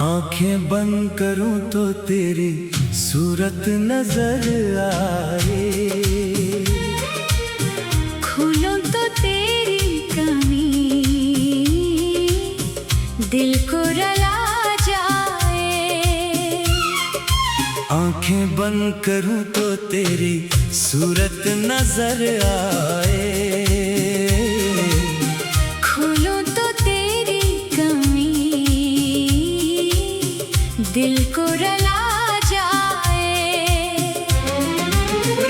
आंखें बंद करूं तो तेरी सूरत नजर आए, खोलो तो तेरी कमीज दिल को रुला जाए। आंखें बंद करूं तो तेरी सूरत नजर आए, खोलो तो तेरी कमीज दिल को रुला जाए।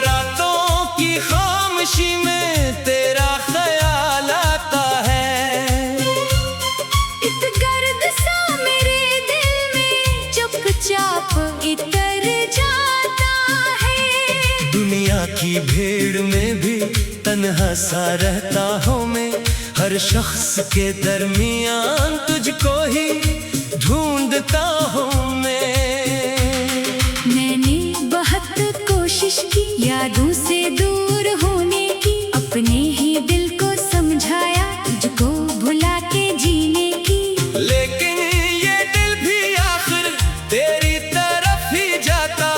रातों की खामोशी में तेरा ख्याल आता है, इत गर्द सा मेरे दिल में चुपचाप इतर जाता है। दुनिया की भीड़ में भी तन्हा सा रहता हूँ मैं, हर शख्स के दरमियान तुझको ही ढूंढता हूँ मैंने बहुत कोशिश की यादों से दूर होने की, अपने ही दिल को समझाया तुझको भुला के जीने की। लेकिन ये दिल भी आखिर तेरी तरफ ही जाता,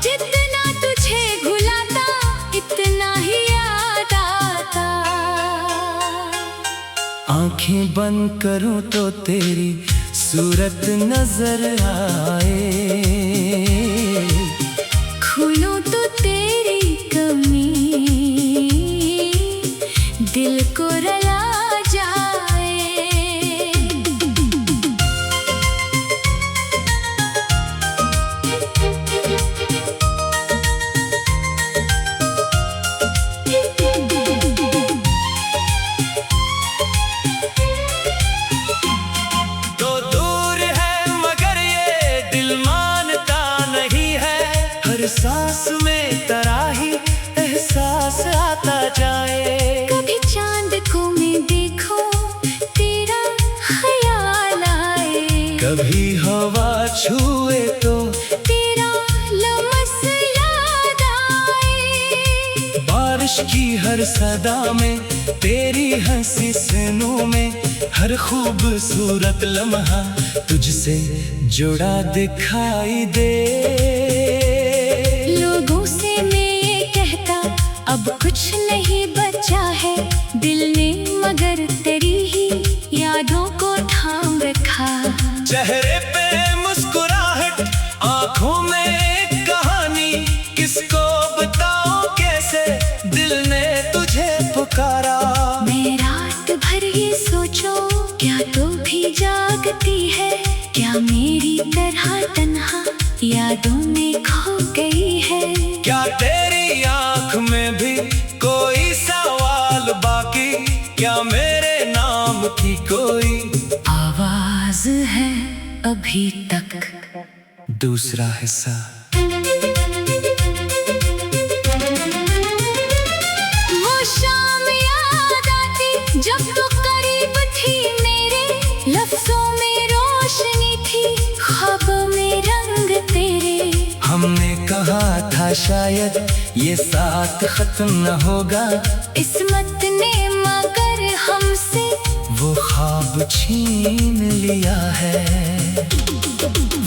जितना तुझे भुलाता इतना ही याद आता। आंखें बंद करूं तो तेरी सूरत नजर आए, खोलो तो तेरी कमीज दिल को रुला जाए। तो दूर है मगर ये दिल मानता नहीं है, हर सांस में तराही एहसास आता जाए। कभी चांद को मैं देखो तेरा ख्याल आए, कभी हवा छुए तो तेरा लम्स याद आए। बारिश की हर सदा में तेरी हंसी सीनों में, हर खूबसूरत लम्हा तुझसे जुड़ा दिखाई दे। लोगों से मैं ये कहता अब कुछ नहीं बचा है, दिल ने मगर तेरी ही यादों को थाम रखा। चेहरे पे मुस्कुराहट, आंखों में एक कहानी, किसको बताऊं कैसे दिल ने तुझे पुकारा। मैं रात भर ये सोचो क्या तू भी जागती है, क्या मेरी तरह तन्हा यादों में खो गई है। क्या तेरी आंख में भी कोई सवाल बाकी, क्या मेरे नाम की कोई आवाज है अभी तक। दूसरा हिस्सा। वो शाम याद आती जब तू करीब थी मेरे, लफ्जों में रोशनी थी ख्वाबों में रंग तेरे। हमने कहा था शायद ये साथ खत्म न होगा, किस्मत ने मगर हमसे वो ख्वाब छीन लिया है।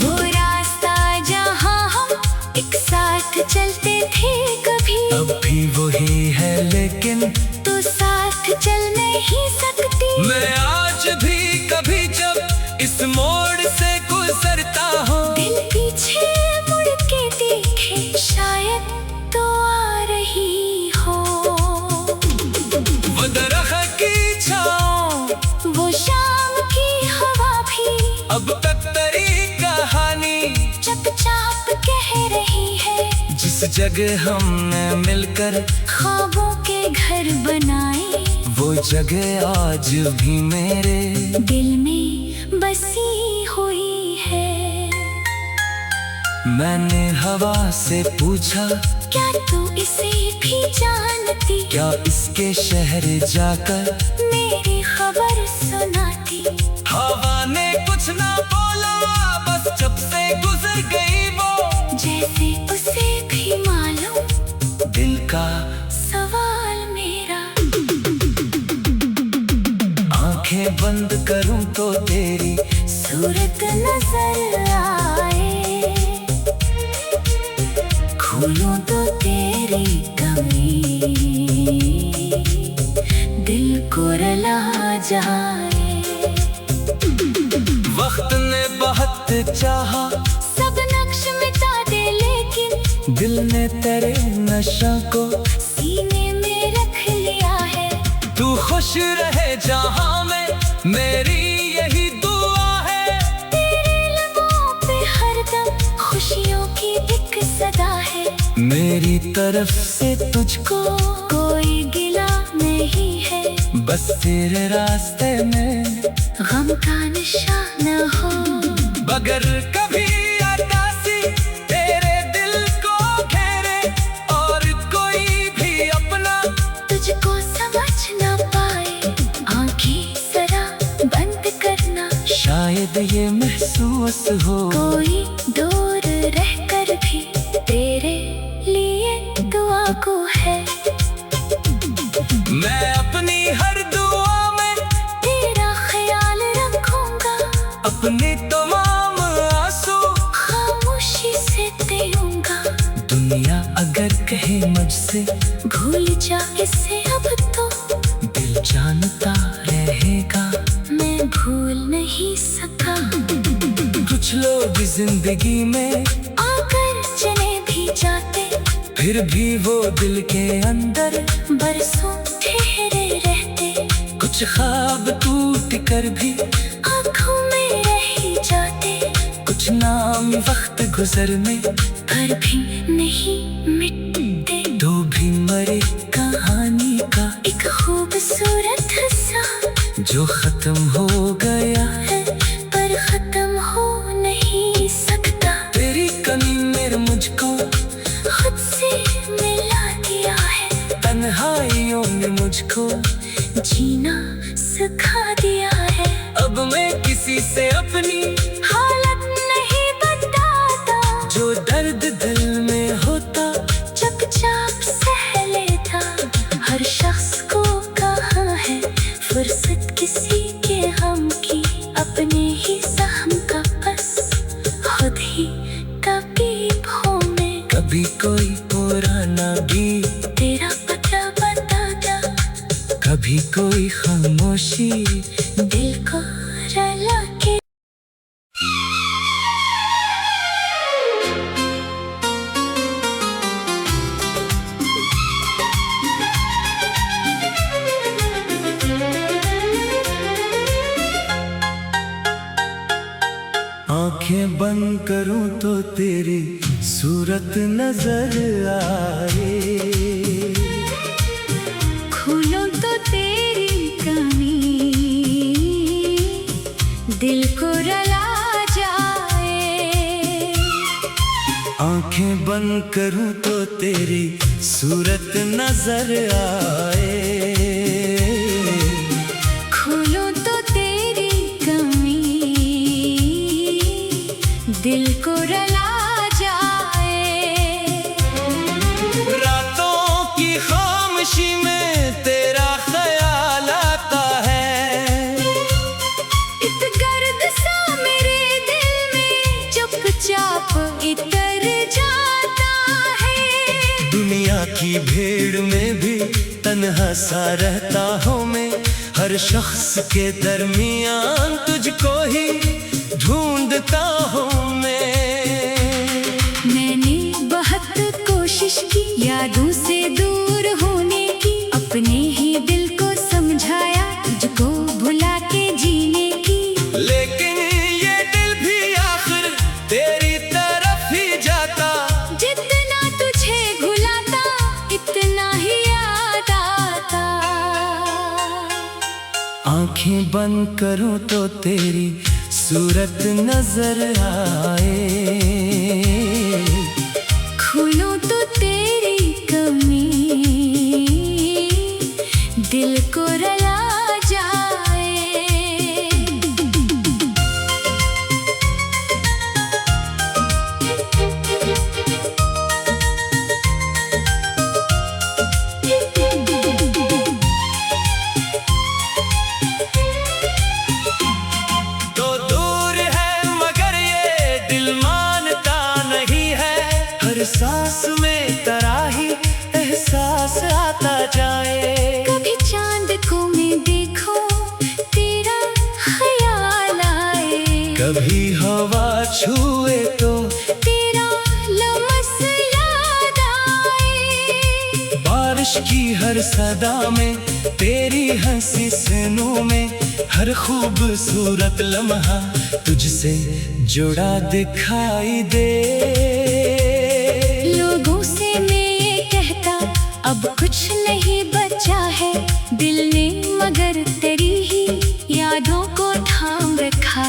वो रास्ता जहाँ हम एक साथ चलते थे कभी, अब भी वही है लेकिन तो साथ चल नहीं सकती। मैं आज भी कभी जब इस मोड़ से गुजरता हूँ, दिल पीछे मुड़ के देखे शायद तो आ रही हो। वो दरख्त की छाँव, वो शाम की हवा भी अब तक तेरी कहानी चुपचाप कह रही है। जिस जगह हमने मिलकर ख्वाबों के घर बनाए, वो जगह आज भी मेरे दिल में बसी हुई है। मैंने हवा से पूछा क्या तू इसे भी जानती, क्या इसके शहर जाकर मेरी खबर सुनाती। हवा ने कुछ ना बोला, सूरत नजर आए। खोलूं तो तेरी कमी, दिल को रुला जाए। वक्त ने बहुत चाहा, सब नक्श मिटा दे, लेकिन दिल ने तेरे नशा को सीने में रख लिया है। तू खुश रहे जहां में, मेरी यही दुआ है। तेरे लबों पे हरदम खुशियों की एक सदा है। मेरी तरफ से तुझको कोई गिला नहीं है, बस तेरे रास्ते में गम का निशान हो। मगर कभी अदासी तेरे दिल को घेरे, और कोई भी अपना तुझको समझ ना पाए। आंखें जरा बंद करना, शायद ये महसूस हो कोई दूर रहकर भी तेरे लिए दुआ को है। मैं अपनी हर दुआ में तेरा ख्याल रखूंगा, अपनी तमाम आंसू खामोशी से पीऊंगा। दुनिया अगर कहे मुझसे भूल जा इसे अब तो, दिल जानता रहेगा मैं भूल नहीं सका। कुछ लोग जिंदगी में आकर चले भी जाते, फिर भी वो दिल के अंदर बरसों ठहरे रहते। कुछ ख्वाब टूट कर भी आँखों में रह ही जाते, कुछ नाम वक्त गुजर में पर भी नहीं मिटते। तो भी मरे कहानी का एक खूबसूरत हिस्सा जो खत्म हो गया है, पर खत्म हो नहीं सकता। तेरी कमी मेरे मुझको खुद से मिला दिया है, तन्हाइयों ने मुझको जीना सिखा दिया है। अब मैं किसी से अपनी हालत नहीं बताता, जो दर्द दिल में होता चुपचाप सह लेता। हर शख्स को कहाँ है फुर्सत किसी के हम की, अपने ही सहम का बस खुद ही तबीब हो मैं। कभी कोई पुराना गीत तेरा पता बताता, कभी कोई खामोशी दिल को रुला के। आंखें बंद करूं तो तेरी सूरत नजर आए। खोलो तो तेरी कमी, दिल को रुला जाए। आंखें बंद करूं तो तेरी सूरत नजर आए। खोलो तो तेरी कमी, दिल को रुला जाए। रातों की खामोशी में तेरा ख्याल आता है। इत गर्द सा मेरे दिल में चुपचाप इतर जाता है। दुनिया की भीड़ में भी तन्हा सा रहता हूँ मैं, हर शख्स के दरमियान तुझको ही ढूंढता हूँ मैं। मैंने बहुत कोशिश की यादों से दूर होने की, अपने ही दिल को समझाया तुझको भुला के जीने की। लेकिन ये दिल भी आखिर तेरी तरफ ही जाता। जितना तुझे भुलाता इतना ही याद आता। आंखें बंद करूं तो तेरी सूरत नजर आए। खोलो तो तेरी कमी, दिल को रुला जाए। तो सांस में तराही एहसास आता जाए। कभी चांद को मैं देखूं तेरा ख्याल आए, कभी हवा छुए तो तेरा लमस याद आए। बारिश की हर सदा में तेरी हंसी सीनों में हर खूबसूरत लम्हा तुझसे जुड़ा दिखाई दे। लोगों से मैं ये कहता अब कुछ नहीं बचा है दिल ने, मगर तेरी ही यादों को थाम रखा।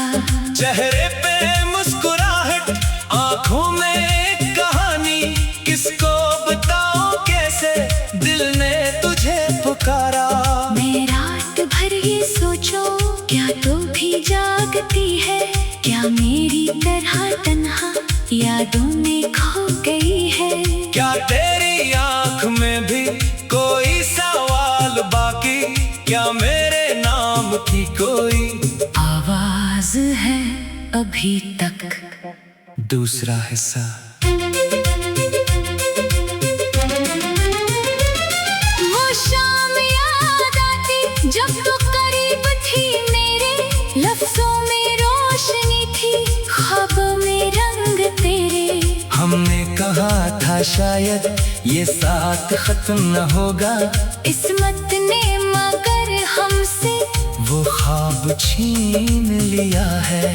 चेहरे पे मुस्कुराहट, आंखों में एक कहानी, किसको बताऊं कैसे दिल ने तुझे पुकारा। मैं रात भर ये सोचो क्या तू भी जागती है, क्या मेरी तरह तन्हा यादों में खो गई है। क्या तेरी आंख में भी कोई सवाल बाकी, क्या मेरे नाम की कोई आवाज है अभी तक। दूसरा हिस्सा। वो शाम याद आती जब तू करीब थी मेरे, लफ्जों में रोशनी थी ख्वाबों में रंग तेरे। हमने कहा था शायद ये साथ खत्म न होगा, किस्मत ने मगर हमसे वो ख्वाब छीन लिया है।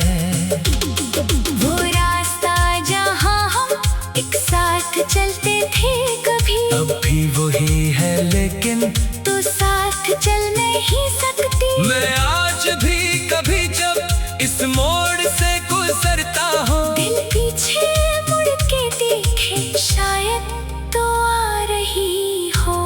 वो रास्ता जहाँ हम एक साथ चलते थे कभी, अब भी वही है लेकिन तो साथ चल नहीं सकती। मैं आज भी कभी जब इस मोड़ से गुजरता हूँ, दिल पीछे मुड़ के देखे शायद तो आ रही हो।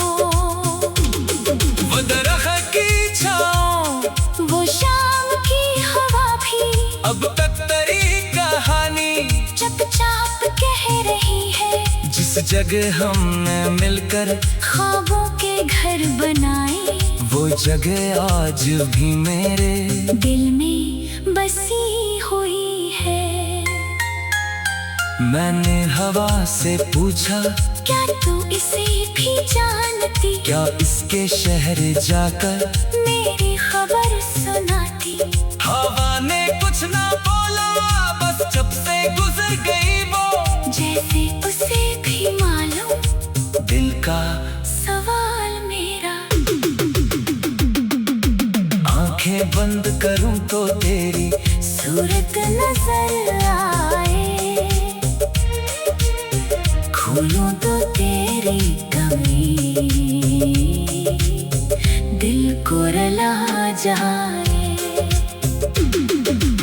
वो दरख्त की छाँव, वो शाम की हवा भी अब तक तेरी कहानी चुपचाप कह रही है। जिस जगह हमने मिलकर ख्वाबों के घर बनाए, वो जगह आज भी मेरे दिल में बसी हुई है। मैंने हवा से पूछा क्या तू इसे भी जानती, क्या इसके शहर जाकर मेरी खबर सुनाती। हवा ने कुछ ना बोला, बस जब से गुजर गई वो, जैसे उसे भी मालूम दिल का सवाल मेरा। आंखें बंद करूं तो तेरी सूरत नजर आए, खोलूं तो तेरी कमी दिल को रुला जाए।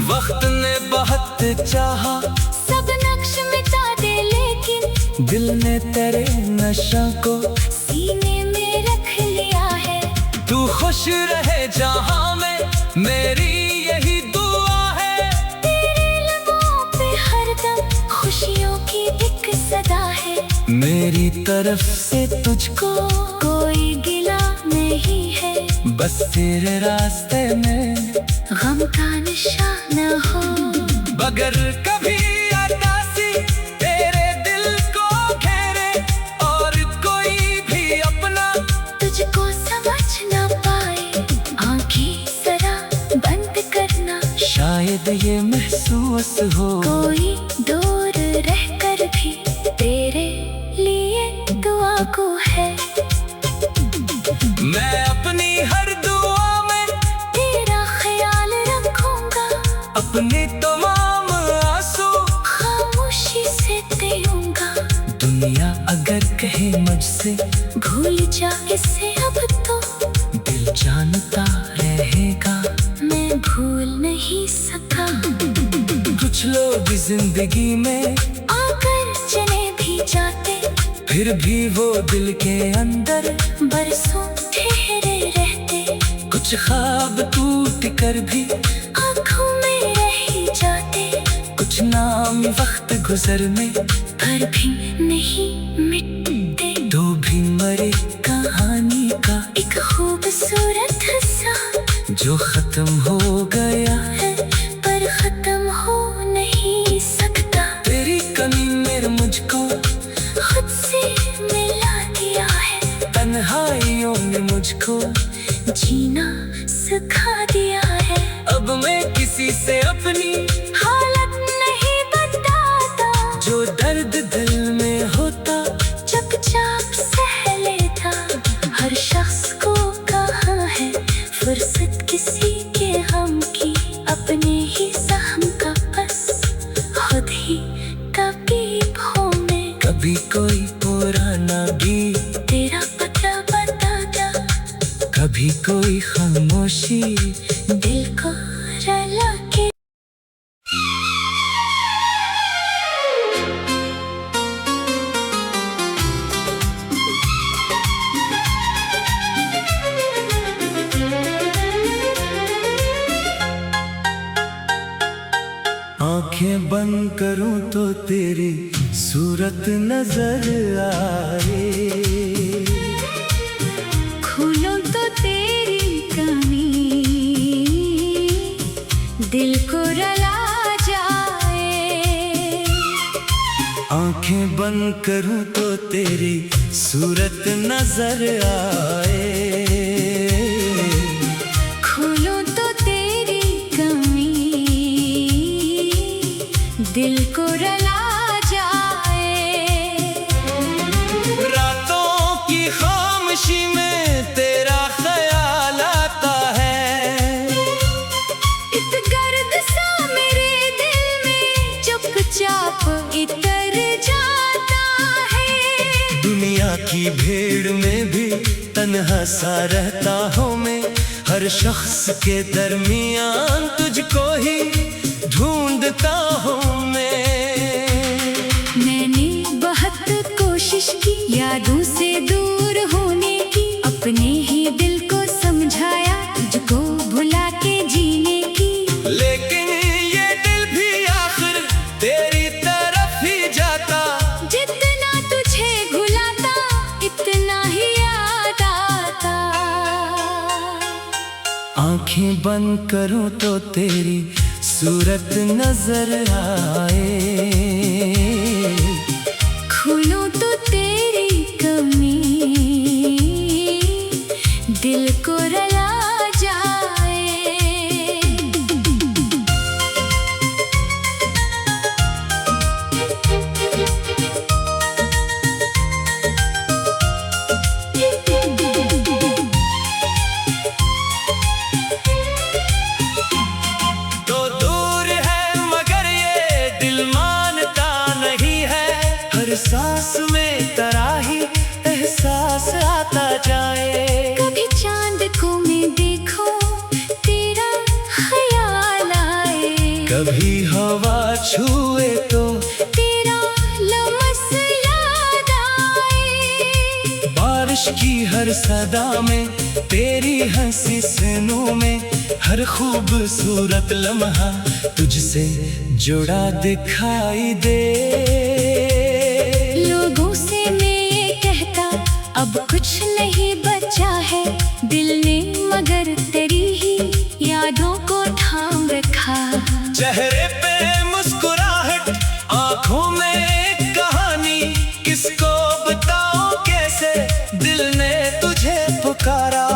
वक्त ने बहुत चाहा सब नक्श मिटा दे लेकिन दिल ने तेरे नशा को सीने में रख लिया है। तू खुश रहे जहां में, मेरी यही दुआ है। तेरे लबों पे हरदम खुशियों की एक सदा है। मेरी तरफ से तुझको कोई गिला नहीं है, बस तेरे रास्ते में गम का निशान हो। मगर कभी अदासी तेरे दिल को घेरे, और कोई भी अपना तुझको समझ ना पाए, आंखें जरा बंद करना। शायद ये महसूस हो कोई दूर रहकर भी तेरे लिए दुआ को है। मैं अपनी हर दुआ में तेरा ख्याल रखूंगा, अपनी तमाम आंसू खामोशी से देऊंगा। दुनिया अगर कहे मुझसे भूल जा इसे अब तो, दिल जानता रहेगा मैं भूल नहीं सका। कुछ लोग जिंदगी में आकर चले भी जाते, फिर भी वो दिल के अंदर बरसों ठहरे रहते। कुछ ख्वाब टूट कर भी आँखों में रह जाते, कुछ नाम वक्त गुजर में पर भी नहीं मिटते। तो भी मरे कहानी का एक खूबसूरत हिस्सा जो खत्म हो गया है, पर खत्म हो नहीं सकता। तेरी कमी मेरे मुझको मुझको जीना सिखा दिया है। अब मैं किसी से अपनी हालत नहीं बताता, जो दर्द दिल में होता चुपचाप सह लेता। हर शख्स को कहाँ है फुर्सत किसी के हम की, अपने ही सहम का बस खुद ही तबीब हूँ मैं। कभी कोई पुराना गीत तेरा पता बता जा, कभी कोई खामोशी दिल को रुला के। आंखें बंद करूं तो तेरी सूरत नजर आए, खोलूं तो तेरी कमी दिल को रुला जाए। आंखें बंद करूं तो तेरी सूरत नजर आए, खोलूं तो तेरी कमी दिल को रुला जाए। रातों की खामोशी में तेरा ख्याल आता है, इत गर्द सा मेरे दिल में चुपचाप इतर जाता है। दुनिया की भीड़ में भी तन्हा सा रहता हूँ मैं, हर शख्स के दरमियान तुझको ही ढूंढता हूँ मैंने बहुत कोशिश की यादों से दूर होने की, अपने ही दिल को समझाया तुझको भुला के जीने की। लेकिन ये दिल भी आखिर तेरी तरफ ही जाता, जितना तुझे भुलाता इतना ही याद आता। आंखें बंद करूं तो तेरी सूरत नजर आए, खोलूं तो तेरी कमी दिल को रुला जाए। तो दूर है मगर ये दिल मानता नहीं है, हर सांस में तराही एहसास आता जाए। कभी चांद को मैं देखूं तेरा ख्याल आए, कभी हवा छुए तो तेरा लम्स याद आए। बारिश की हर सदा में तेरी हंसी सुनूं मैं, हर खूबसूरत लम्हा तुझसे जुड़ा दिखाई दे। लोगों से मैं ये कहता अब कुछ नहीं बचा है, दिल ने मगर तेरी ही यादों को थाम रखा। चेहरे पे मुस्कुराहट, आंखों में एक कहानी, किसको बताऊं कैसे दिल ने तुझे पुकारा।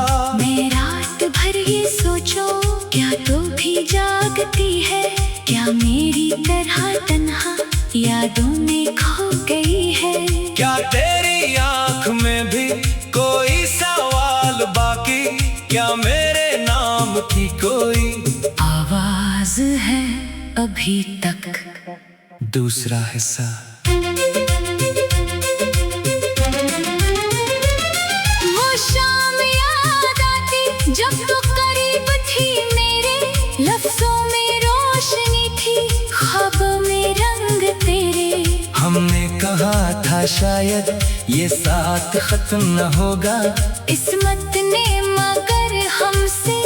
मैं रात भर ये सोचो क्या तू भी जागती है, क्या मेरी तरह तन्हा यादों में खो गई है। क्या तेरी आंख में भी कोई सवाल बाकी, क्या मेरे नाम की कोई आवाज है अभी तक। दूसरा हिस्सा। वो शाम याद आती जब तू करीब थी मेरे, लफ्जों में रोशनी थी ख्वाबों में रंग तेरे। हमने कहा था शायद ये साथ खत्म न होगा, किस्मत ने मगर हमसे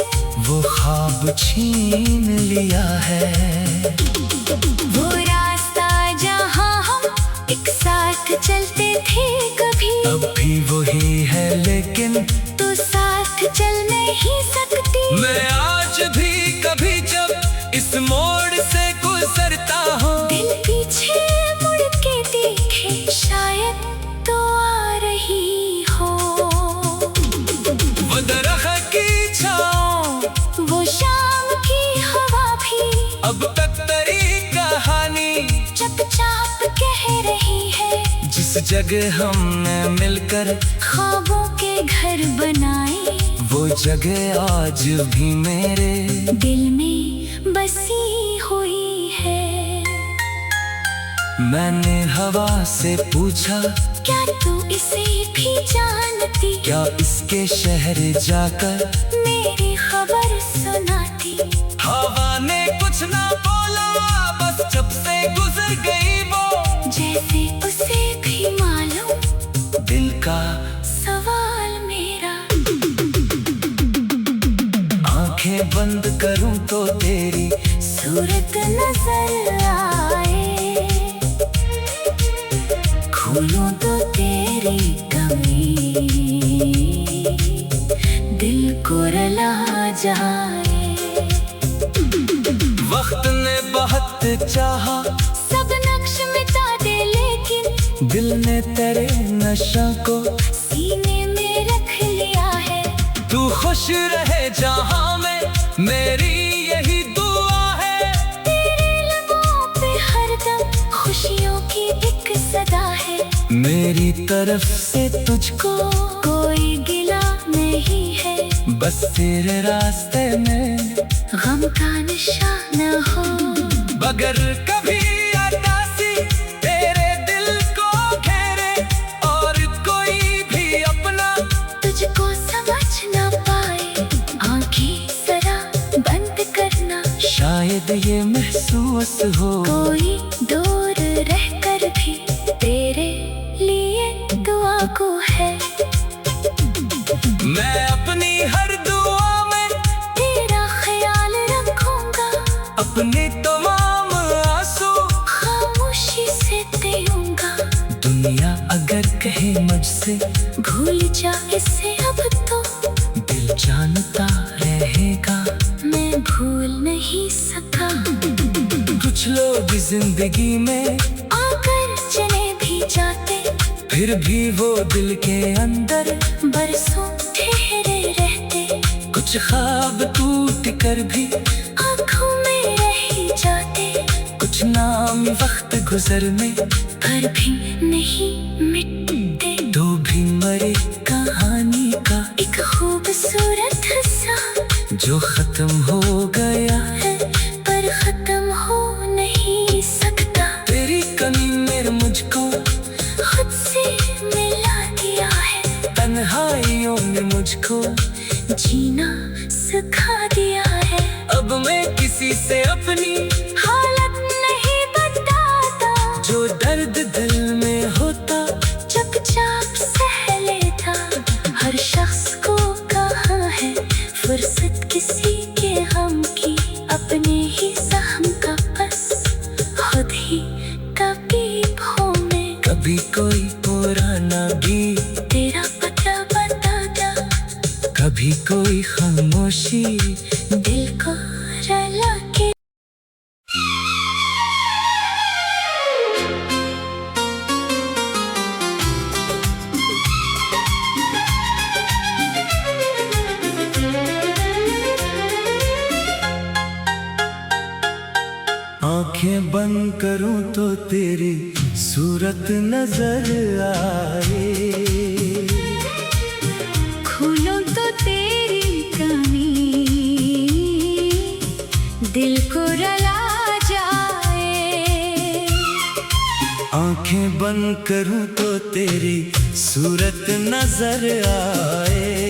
वो ख्वाब छीन लिया है। वो रास्ता जहाँ हम एक साथ चलते थे कभी, अब भी वही है लेकिन तो साथ चल नहीं सकती। मैं आज भी कभी जब इस मोड़ से गुजरता हूँ, दिल पीछे मुड़ के देखे शायद तो आ रही हो। वो जगह हमने मिलकर ख्वाबों के घर बनाए, वो जगह आज भी मेरे दिल में बसी हुई है। मैंने हवा से पूछा, क्या तू इसे भी जानती? क्या इसके शहर जाकर मेरी खबर सुनाती? हवा ने कुछ ना बोला, बस जब से गुजर गई वो, जैसे उसे भी मालूम दिल का सवाल मेरा। आंखें बंद करूं तो तेरी सूरत नजर आए, खोलूं तो तेरी कमी दिल को रुला जाए। वक्त ने बहुत चाहा, सब नक्श मिटा दे, लेकिन दिल ने तेरे नशा को सीने में रख लिया है। तू खुश रहे जहां में, मेरी यही दुआ है। तेरे लबों पे हरदम खुशियों की एक सदा है। मेरी तरफ से तुझको कोई गिला नहीं है, बस तेरे रास्ते में गम का नशा न हो। बगर कभी अदासी तेरे दिल को घेरे, और कोई भी अपना तुझको समझ न पाए, आंखें जरा बंद करना। शायद ये महसूस हो कोई दूर रहकर भी तेरे लिए दुआ को है। मैं अपनी हर दुआ में तेरा ख्याल रखूंगा, अपने तमाम आंसू खामोशी से देऊंगा। दुनिया अगर कहे मुझसे भूल जा इसे अब तो, दिल जानता रहेगा मैं भूल नहीं सका। कुछ लोग जिंदगी में आकर चले भी जाते, फिर भी वो दिल के अंदर बरसों ठहरे रहते। कुछ ख्वाब टूट कर भी आँखों में रह ही जाते, कुछ नाम वक्त गुजरने पर भी नहीं मिटते। तो भी मरे कहानी का एक खूबसूरत हिस्सा जो खत्म हो गया है, पर खत्म हो नहीं सकता। तेरी कमी ने मुझको खुद से मिला दिया है, तन्हाइयों ने मुझको जीना सिखा दिया है। अब मैं किसी से अपनी हालत नहीं बताता, जो दर्द दिल में होता चुपचाप सह लेता। हर शख्स को कहाँ है फुर्सत किसी के हम की, अपने ही सहम का बस खुद ही कभी भो में। कभी कोई पुराना गीत तेरा पता बताता, कभी कोई खामोशी दिल को रुला के। आंखें बंद करूं तो तेरी सूरत नजर आए, खोलो तो तेरी कमी दिल को रुला जाए। आंखें बंद करूं तो तेरी सूरत नजर आए।